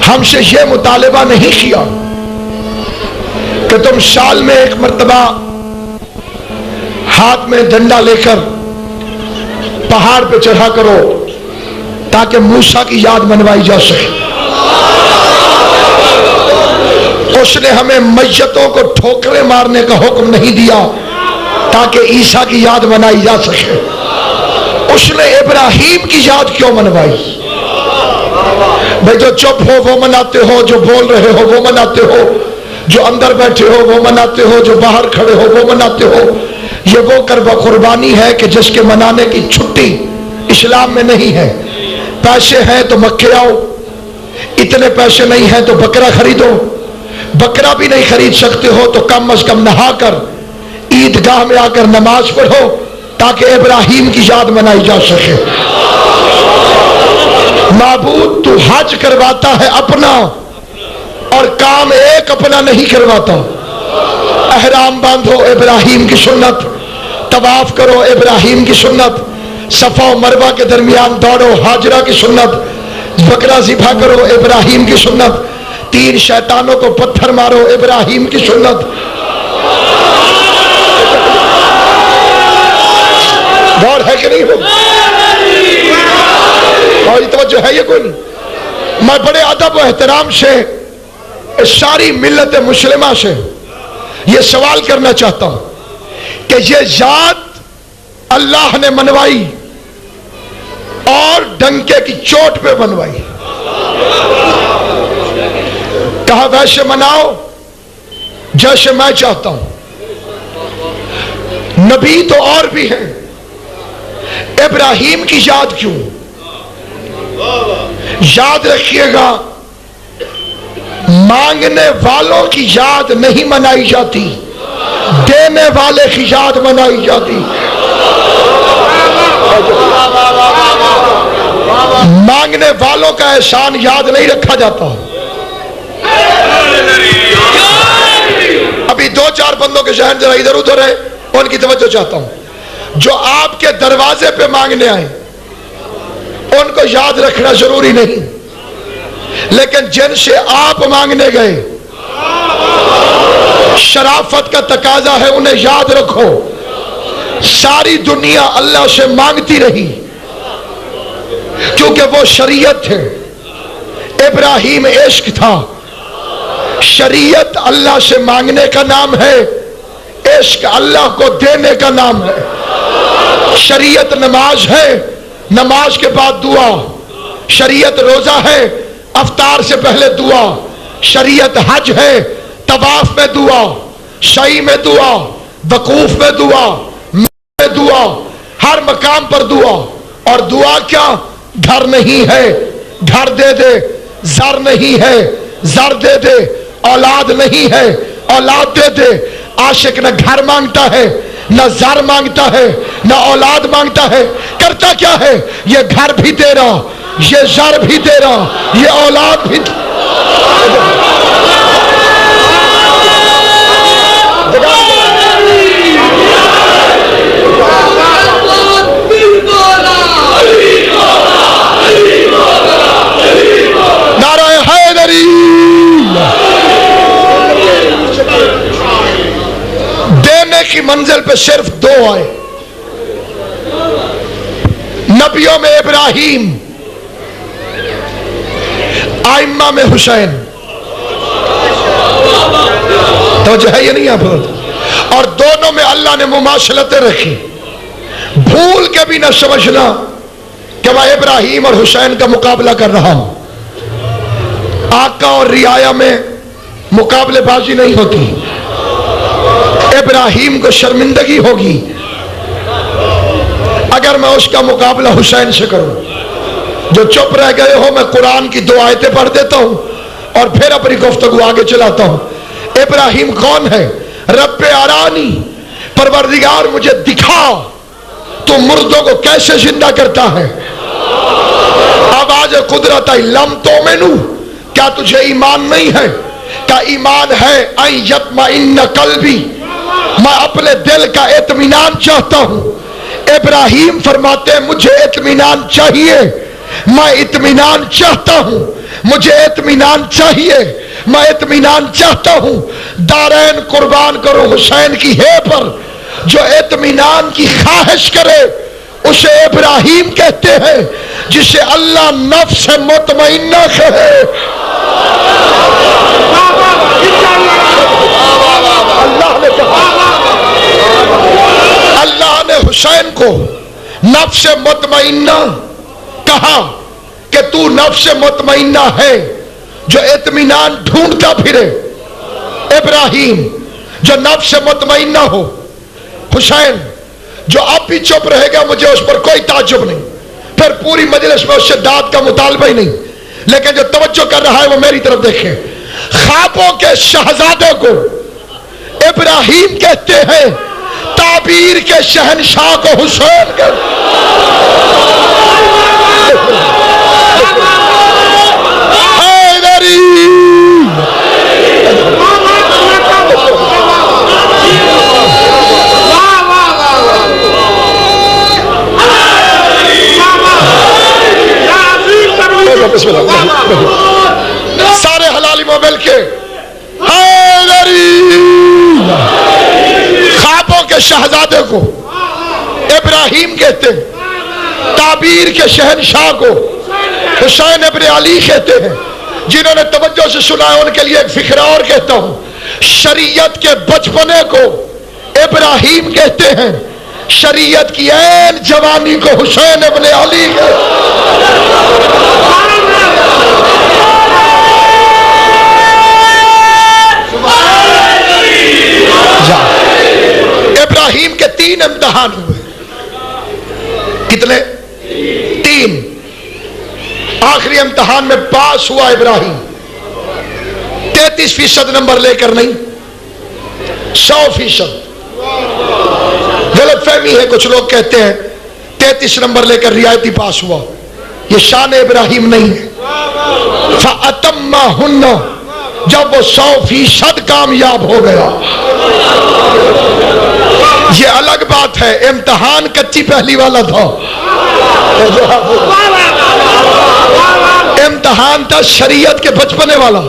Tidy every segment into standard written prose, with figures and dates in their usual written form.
ہم سے یہ مطالبہ نہیں کیا کہ تم سال میں ایک مرتبہ ہاتھ میں ڈنڈا لے کر پہاڑ پہ چڑھا کرو تاکہ موسیٰ کی یاد منوائی جا سکے۔ اس نے ہمیں میتوں کو ٹھوکریں مارنے کا حکم نہیں دیا تاکہ عیسیٰ کی یاد منائی جا سکے۔ اس نے ابراہیم کی یاد کیوں منوائی؟ بھئی جو چپ ہو وہ مناتے ہو، جو بول رہے ہو وہ مناتے ہو، جو اندر بیٹھے ہو وہ مناتے ہو، جو باہر کھڑے ہو وہ مناتے ہو۔ یہ وہ قربانی ہے کہ جس کے منانے کی چھٹی اسلام میں نہیں ہے۔ پیسے ہیں تو مکے آؤ، اتنے پیسے نہیں ہیں تو بکرا خریدو، بکرا بھی نہیں خرید سکتے ہو تو کم از کم نہا کر عیدگاہ میں آ کر نماز پڑھو تاکہ ابراہیم کی یاد منائی جا سکے۔ معبود تو حج کرواتا ہے اپنا اور کام ایک اپنا نہیں کرواتا۔ احرام باندھو ابراہیم کی سنت، طواف کرو ابراہیم کی سنت، صفا و مروہ کے درمیان دوڑو ہاجرہ کی سنت، بکرا ذبح کرو ابراہیم کی سنت، 3 شیطانوں کو پتھر مارو ابراہیم کی سنت۔ غور ہے کہ نہیں ہو؟ اور یہ توجہ ہے یہ کوئی نہیں؟ میں بڑے ادب و احترام سے ساری ملت مسلمہ سے یہ سوال کرنا چاہتا ہوں کہ یہ یاد اللہ نے منوائی اور ڈنکے کی چوٹ پہ منوائی، کہا ویسے مناؤ جیسے میں چاہتا ہوں۔ نبی تو اور بھی ہیں، ابراہیم کی یاد کیوں؟ یاد رکھیے گا، مانگنے والوں کی یاد نہیں منائی جاتی، دینے والے کی یاد منائی جاتی۔ مانگنے والوں کا احسان یاد نہیں رکھا جاتا۔ ابھی 2-4 بندوں کے ذہن ذرا ادھر ادھر ہے، ان کی توجہ چاہتا ہوں۔ جو آپ کے دروازے پہ مانگنے آئے ان کو یاد رکھنا ضروری نہیں، لیکن جن سے آپ مانگنے گئے شرافت کا تقاضا ہے انہیں یاد رکھو۔ ساری دنیا اللہ سے مانگتی رہی کیونکہ وہ شریعت تھے، ابراہیم عشق تھا۔ شریعت اللہ سے مانگنے کا نام ہے، عشق اللہ کو دینے کا نام ہے۔ شریعت نماز ہے، نماز کے بعد دعا۔ شریعت روزہ ہے، افطار سے پہلے دعا۔ شریعت حج ہے، طواف میں دعا، سعی میں دعا، وقوف میں دعا، میں دعا، ہر مقام پر دعا۔ اور دعا کیا؟ گھر نہیں ہے گھر دے دے، زر نہیں ہے زر دے دے، اولاد نہیں ہے اولاد دے دے۔ عاشق نہ گھر مانگتا ہے، نہ زر مانگتا ہے، نہ اولاد مانگتا ہے، کرتا کیا ہے؟ یہ گھر بھی تیرا، یہ زر بھی تیرا، یہ اولاد بھی نعرہ حیدری۔ دینے کی منزل پہ صرف 2 آئے، نبیوں میں ابراہیم، ائمہ میں حسین۔ توجہ ہے یہ نہیں آپ؟ اور دونوں میں اللہ نے مماثلتیں رکھی۔ بھول کے بھی نہ سمجھنا کہ میں ابراہیم اور حسین کا مقابلہ کر رہا ہوں۔ آقا اور رعایا میں مقابلے بازی نہیں ہوتی۔ ابراہیم کو شرمندگی ہوگی اگر میں اس کا مقابلہ حسین سے کروں۔ جو چپ رہ گئے ہو، میں قرآن کی 2 آیتیں پڑھ دیتا ہوں اور پھر اپنی گفتگو آگے چلاتا ہوں۔ ابراہیم کون ہے؟ رب ارانی، پروردگار مجھے دکھا تو مردوں کو کیسے زندہ کرتا ہے۔ آواز قدرت لم تؤمنو، کیا تجھے ایمان نہیں ہے؟ کیا ایمان ہے؟ ان یطمئن قلبی، میں اپنے دل کا اطمینان چاہتا ہوں۔ ابراہیم فرماتے ہیں مجھے اطمینان چاہیے، میں اطمینان چاہتا ہوں، مجھے اطمینان چاہیے، میں اطمینان چاہتا ہوں، دارین قربان کرو حسین کی ہے پر جو اطمینان کی خواہش کرے اسے ابراہیم کہتے ہیں، جسے اللہ نفس مطمئنہ کہے۔ اللہ نے حسین کو نفس مطمئنہ کہا کہ تو نفس مطمئنہ ہے جو اطمینان ڈھونڈتا پھرے۔ ابراہیم جو نفس مطمئنہ ہو، حسین جو اب بھی چپ رہے گا مجھے اس پر کوئی تعجب نہیں، پھر پوری مجلس میں اس سے داد کا مطالبہ ہی نہیں، لیکن جو توجہ کر رہا ہے وہ میری طرف دیکھے۔ خوابوں کے شہزادے کو ابراہیم کہتے ہیں، تعبیر کے شہنشاہ کو حسین کہتے سارے حلالی موبائل کے خوابوں کے شہزادے کو ابراہیم کہتے ہیں، تعبیر کے شہنشاہ کو حسین ابن علی کہتے ہیں۔ جنہوں نے توجہ سے سنا ہے ان کے لیے ایک فکرہ اور کہتا ہوں، شریعت کے بچپنے کو ابراہیم کہتے ہیں، شریعت کی عین جوانی کو حسین ابن علی کہتے ہیں۔ ابراہیم کے 3 امتحان ہوئے، کتنے؟ 3۔ آخری امتحان میں پاس ہوا ابراہیم، 33% نمبر لے کر نہیں، 100%۔ غلط فہمی ہے، کچھ لوگ کہتے ہیں 33 نمبر لے کر رعایتی پاس ہوا، یہ شان ابراہیم نہیں ہے۔ فَأَتَمَّهُنَّ، جب وہ 100% کامیاب ہو گیا۔ یہ الگ بات ہے، امتحان کچی پہلی والا تھا، امتحان تھا شریعت کے بچپنے والا۔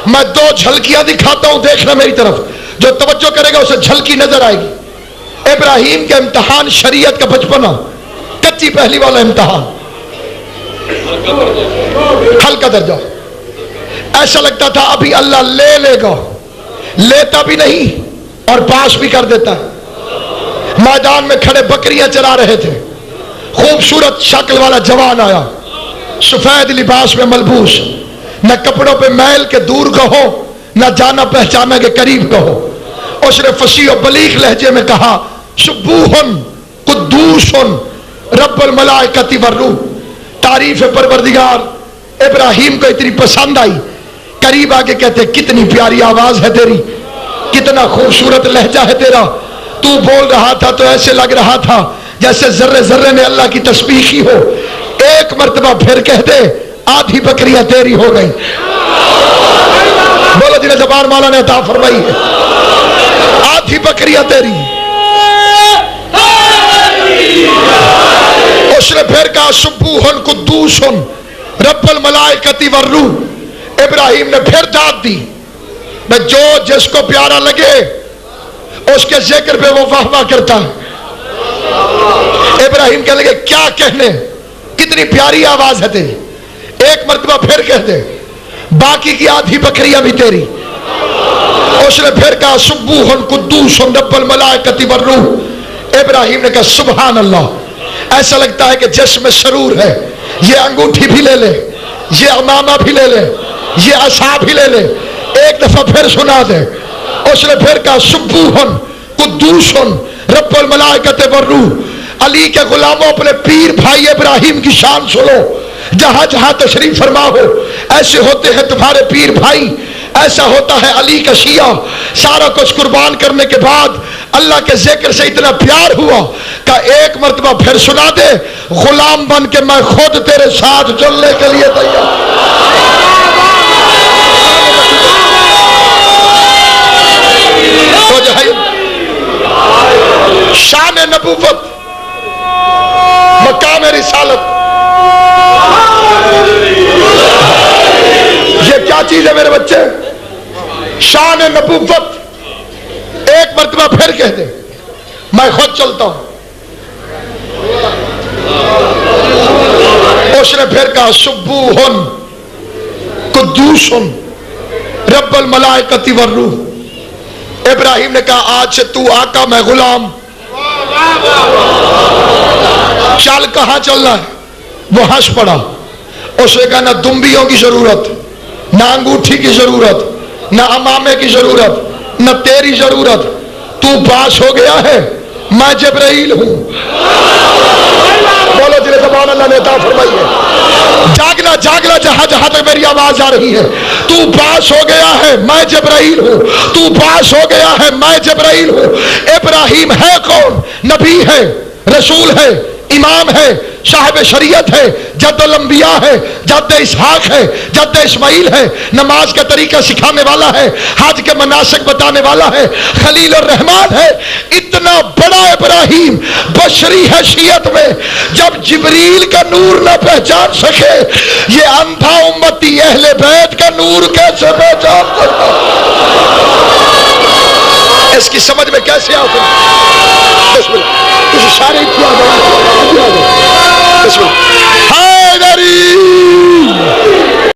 میں 2 جھلکیاں دکھاتا ہوں، دیکھنا میری طرف، جو توجہ کرے گا اسے جھلکی نظر آئے گی۔ ابراہیم کے امتحان شریعت کا بچپنا، کچی پہلی والا امتحان، ہلکا درجہ، ایسا لگتا تھا ابھی اللہ لے گا، لیتا بھی نہیں اور پاس بھی کر دیتا ہے۔ میدان میں کھڑے بکریاں چلا رہے تھے، خوبصورت شکل والا جوان آیا، سفید لباس میں ملبوس، نہ کپڑوں پہ میل کے دور کہو نہ جانا پہچانا کے قریب کہو۔ اس نے فصیح و بلیغ لہجے میں کہا، سبوحن قدوسن رب الملائکۃ والروح۔ تعریف پروردگار ابراہیم کو اتنی پسند آئی، قریب آگے کہتے کتنی پیاری آواز ہے تیری، کتنا خوبصورت لہجہ ہے تیرا، تو بول رہا تھا تو ایسے لگ رہا تھا جیسے ذرے ذرے نے اللہ کی تسبیح کی ہو۔ ایک مرتبہ پھر کہہ دے، آدھی بکریاں تیری ہو گئی۔ بولو جنہیں زبان مولا نے عطا فرمائی ہے، آدھی بکریاں تیری۔ اس نے پھر کہا، سبوحن قدوسن رب الملائکۃ والروح۔ ابراہیم نے پھر داد دی، میں جو جس کو پیارا لگے اس کے ذکر پہ وہ واہ واہ کرتا ہے۔ ابراہیم کہنے لگے، کیا کہنے، کتنی پیاری آواز ہے تیری۔ ایک مرتبہ پھر کہہ دے، باقی کی آدھی بکریاں بھی تیری۔ اس نے پھر کہا، سبوحن قدوسن رب الملائکۃ والروح۔ ابراہیم نے کہا، سبحان اللہ، ایسا لگتا ہے کہ جسم سرور ہے، یہ انگوٹھی بھی لے لے، یہ امامہ بھی لے لے، یہ عصا بھی لے لے۔ ایک دفعہ پھر سنا دے۔ اس نے پھر کہا، سبوحن قدوسن رب الملائکۃ والروح۔ علی کے غلاموں، اپنے پیر بھائی ابراہیم کی شان سنو، جہاں جہاں تشریف فرما ہو، ایسے ہوتے ہیں تمہارے پیر بھائی، ایسا ہوتا ہے علی کا شیعہ۔ سارا کچھ قربان کرنے کے بعد اللہ کے ذکر سے اتنا پیار ہوا کہ ایک مرتبہ پھر سنا دے، غلام بن کے میں خود تیرے ساتھ چلنے کے لیے تیار۔ شان نبوت، مقام رسالت، چیز ہے میرے بچے؟ شان نبوت. ایک مرتبہ پھر کہہ دے، میں خود چلتا ہوں. اس نے پھر کہا سبوحن قدوسن رب الملائکۃ والروح. ابراہیم نے کہا آج سے تو آقا میں غلام. چل کہاں چلنا ہے؟ وہ ہنس پڑا. اس نے کہا نہ دمبیوں کی ضرورت، نہ انگوٹھی کی ضرورت، نہ امامے کی ضرورت، نہ تیری ضرورت. تو پاس ہو گیا ہے، میں جبرائیل ہوں. بولو جنہیں زبان اللہ نے عطا فرمائی ہے. جاگنا جاگنا جہاں جہاں تک میری آواز آ رہی ہے. تو پاس ہو گیا ہے، میں جبرائیل ہوں. تو پاس ہو گیا ہے، میں جبرائیل ہوں. ابراہیم ہے کون؟ نبی ہے، رسول ہے، امام ہے، صاحب شریعت ہے، جد الانبیاء ہے، جد اسحاق ہے، جد اسماعیل ہے، نماز کا طریقہ سکھانے والا ہے، حج کے مناسک بتانے والا ہے، خلیل الرحمن ہے. اتنا بڑا ابراہیم بشری حیثیت میں جب جبریل کا نور نہ پہچان سکے، یہ اندھا امتی اہل بیت کا نور کیسے پہچان سکتا؟ اس کی سمجھ میں کیسے آتا؟ بسم اللہ. کسی شاعری کیا